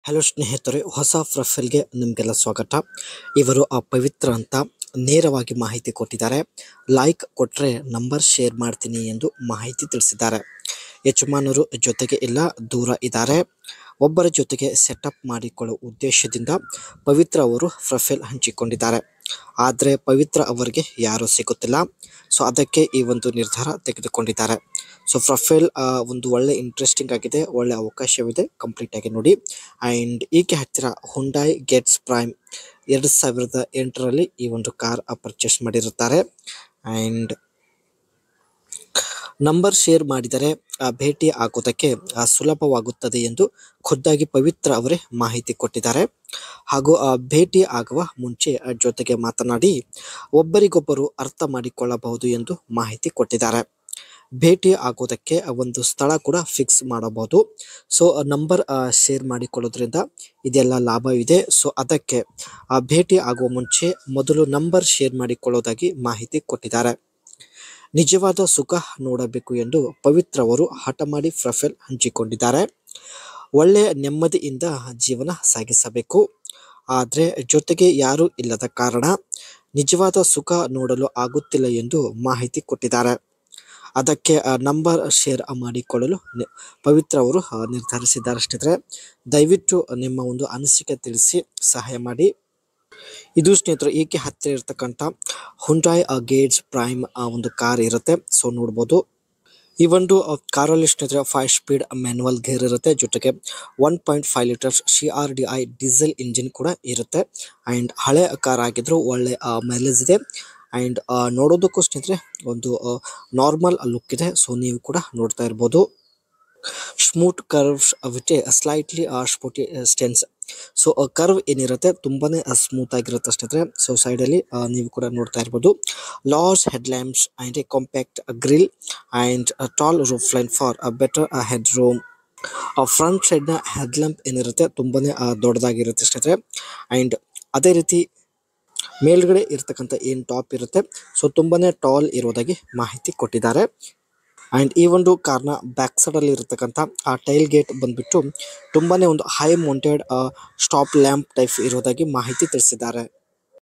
Hello ಸ್ನೇಹಿತರೆ, ಹೊಸ ಪ್ರೊಫೈಲ್ಗೆ ನಿಮಗೆಲ್ಲ ಸ್ವಾಗತ. ಇವರು ಪವಿತ್ರ ಅಂತ ನೇರವಾಗಿ ಮಾಹಿತಿ ಕೊಟ್ಟಿದ್ದಾರೆ. ಲೈಕ್ ಕೊಟ್ಟರೆ ನಂಬರ್ ಶೇರ್ ಮಾಡ್ತೀನಿ ಎಂದು ಮಾಹಿತಿ ತಿಳಿಸಿದ್ದಾರೆ. ಯಜಮಾನರು ಜೊತೆಗೆ ಇಲ್ಲ, ದೂರ ಇದ್ದಾರೆ. ಒಬ್ಬರ ಜೊತೆಗೆ ಸೆಟಪ್ ಮಾಡಿಕೊಳ್ಳುವ ಉದ್ದೇಶದಿಂದ ಪವಿತ್ರ ಅವರು ಪ್ರೊಫೈಲ್ ಹಂಚಿಕೊಂಡಿದ್ದಾರೆ. ಆದರೆ ಪವಿತ್ರ ಅವರಿಗೆ ಯಾರೂ ಸಿಗುತ್ತಿಲ್ಲ. ಸೊ ಅದಕ್ಕೆ ಈ ಒಂದು ನಿರ್ಧಾರ ತೆಗೆದುಕೊಂಡಿದ್ದಾರೆ. ಸೊ ಪ್ರೊಫೈಲ್ ಒಂದು ಒಳ್ಳೆ ಇಂಟ್ರೆಸ್ಟಿಂಗ್ ಆಗಿದೆ, ಒಳ್ಳೆ ಅವಕಾಶವಿದೆ, ಕಂಪ್ಲೀಟ್ ಆಗಿ ನೋಡಿ. ಆ್ಯಂಡ್ ಈಕೆ ಹತ್ತಿರ ಹುಂಡಾಯ್ ಗೆಟ್ಸ್ ಪ್ರೈಮ್ 2008ರಲ್ಲಿ ಈ ಒಂದು ಕಾರ್ ಪರ್ಚೇಸ್ ಮಾಡಿರುತ್ತಾರೆ. ಆ್ಯಂಡ್ ನಂಬರ್ ಶೇರ್ ಮಾಡಿದರೆ ಭೇಟಿ ಆಗೋದಕ್ಕೆ ಸುಲಭವಾಗುತ್ತದೆ ಎಂದು ಖುದ್ದಾಗಿ ಪವಿತ್ರ ಅವರೇ ಮಾಹಿತಿ ಕೊಟ್ಟಿದ್ದಾರೆ. ಹಾಗೂ ಭೇಟಿ ಆಗುವ ಮುಂಚೆ ಜೊತೆಗೆ ಮಾತನಾಡಿ ಒಬ್ಬರಿಗೊಬ್ಬರು ಅರ್ಥ ಮಾಡಿಕೊಳ್ಳಬಹುದು ಎಂದು ಮಾಹಿತಿ ಕೊಟ್ಟಿದ್ದಾರೆ. ಭೇಟಿ ಆಗೋದಕ್ಕೆ ಒಂದು ಸ್ಥಳ ಕೂಡ ಫಿಕ್ಸ್ ಮಾಡಬಹುದು. ಸೊ ನಂಬರ್ ಶೇರ್ ಮಾಡಿಕೊಳ್ಳೋದ್ರಿಂದ ಇದೆಲ್ಲ ಲಾಭವಿದೆ. ಸೊ ಅದಕ್ಕೆ ಭೇಟಿ ಆಗುವ ಮುಂಚೆ ಮೊದಲು ನಂಬರ್ ಶೇರ್ ಮಾಡಿಕೊಳ್ಳೋದಾಗಿ ಮಾಹಿತಿ ಕೊಟ್ಟಿದ್ದಾರೆ. ನಿಜವಾದ ಸುಖ ನೋಡಬೇಕು ಎಂದು ಪವಿತ್ರ ಅವರು ಹಠ ಮಾಡಿ ಪ್ರೊಫೈಲ್ ಹಂಚಿಕೊಂಡಿದ್ದಾರೆ. ಒಳ್ಳೆಯ ನೆಮ್ಮದಿಯಿಂದ ಜೀವನ ಸಾಗಿಸಬೇಕು, ಆದರೆ ಜೊತೆಗೆ ಯಾರೂ ಇಲ್ಲದ ಕಾರಣ ನಿಜವಾದ ಸುಖ ನೋಡಲು ಆಗುತ್ತಿಲ್ಲ ಎಂದು ಮಾಹಿತಿ ಕೊಟ್ಟಿದ್ದಾರೆ. ಅದಕ್ಕೆ ನಂಬರ್ ಶೇರ್ ಮಾಡಿಕೊಳ್ಳಲು ಪವಿತ್ರ ಅವರು ನಿರ್ಧರಿಸಿದ್ದಾರೆ. ಸ್ನೇಹಿತರೆ, ದಯವಿಟ್ಟು ನಿಮ್ಮ ಒಂದು ಅನಿಸಿಕೆ ತಿಳಿಸಿ ಸಹಾಯ ಮಾಡಿ. ಇದು ಸ್ನೇಹಿತರೆ ಈಕೆ ಹತ್ತಿರ ಇರತಕ್ಕಂಥ ಹುಂಡಾಯ್ ಗೇಟ್ಸ್ ಪ್ರೈಮ್ ಒಂದು ಕಾರ್ ಇರುತ್ತೆ. ಸೊ ನೋಡ್ಬೋದು, ಈ ಒಂದು ಕಾರಲ್ಲಿ ಸ್ನೇಹಿತರೆ 5 ಸ್ಪೀಡ್ ಮ್ಯಾನ್ಯುವಲ್ ಗೇರ್ ಇರುತ್ತೆ. ಜೊತೆಗೆ 1.5 ಲೀಟರ್ಸ್ CRDI ಡೀಸೆಲ್ ಇಂಜಿನ್ ಕೂಡ ಇರುತ್ತೆ. ಆ್ಯಂಡ್ ಹಳೆ ಕಾರ್ ಆಗಿದ್ರು ಒಳ್ಳೆ ಮೈಲೇಜ್ ಇದೆ. ಆ್ಯಂಡ್ ನೋಡೋದಕ್ಕೂ ಸ್ನೇಹಿತರೆ ಒಂದು ನಾರ್ಮಲ್ ಲುಕ್ ಇದೆ. ಸೊ ನೀವು ಕೂಡ ನೋಡ್ತಾ ಇರ್ಬೋದು. Smooth curves with slightly sporty stance. So curve ಏನಿರುತ್ತೆ ತುಂಬಾನೇ ಸ್ಮೂತ್ ಆಗಿರುತ್ತೆ ಸ್ನೇಹಿತರೆ. ಸೊ ಸೈಡಲ್ಲಿ ನೀವು ಕೂಡ ನೋಡ್ತಾ ಇರ್ಬೋದು. Large head lamps and a compact grille and tall roof line for better head room. Front ಸೈಡ್ನ ಹೆಡ್ ಲ್ಯಾಂಪ್ ಏನಿರುತ್ತೆ ತುಂಬಾನೇ ದೊಡ್ಡದಾಗಿರುತ್ತೆ ಸ್ನೇಹಿತರೆ. ಆ್ಯಂಡ್ ಅದೇ ರೀತಿ ಮೇಲ್ಗಡೆ ಇರ್ತಕ್ಕಂಥ ಏನು ಟಾಪ್ ಇರುತ್ತೆ ಸೊ ತುಂಬಾನೇ ಟಾಲ್ ಇರೋದಾಗಿ ಮಾಹಿತಿ ಕೊಟ್ಟಿದ್ದಾರೆ. ಆ್ಯಂಡ್ ಈ ಒಂದು ಕಾರ್ನ ಬ್ಯಾಕ್ ಸೈಡಲ್ಲಿ ಇರತಕ್ಕಂಥ ಟೈಲ್ ಗೇಟ್ ಬಂದ್ಬಿಟ್ಟು ತುಂಬಾನೇ ಒಂದು high mounted stop lamp type ಇರೋದಾಗಿ ಮಾಹಿತಿ ತಿಳಿಸಿದ್ದಾರೆ.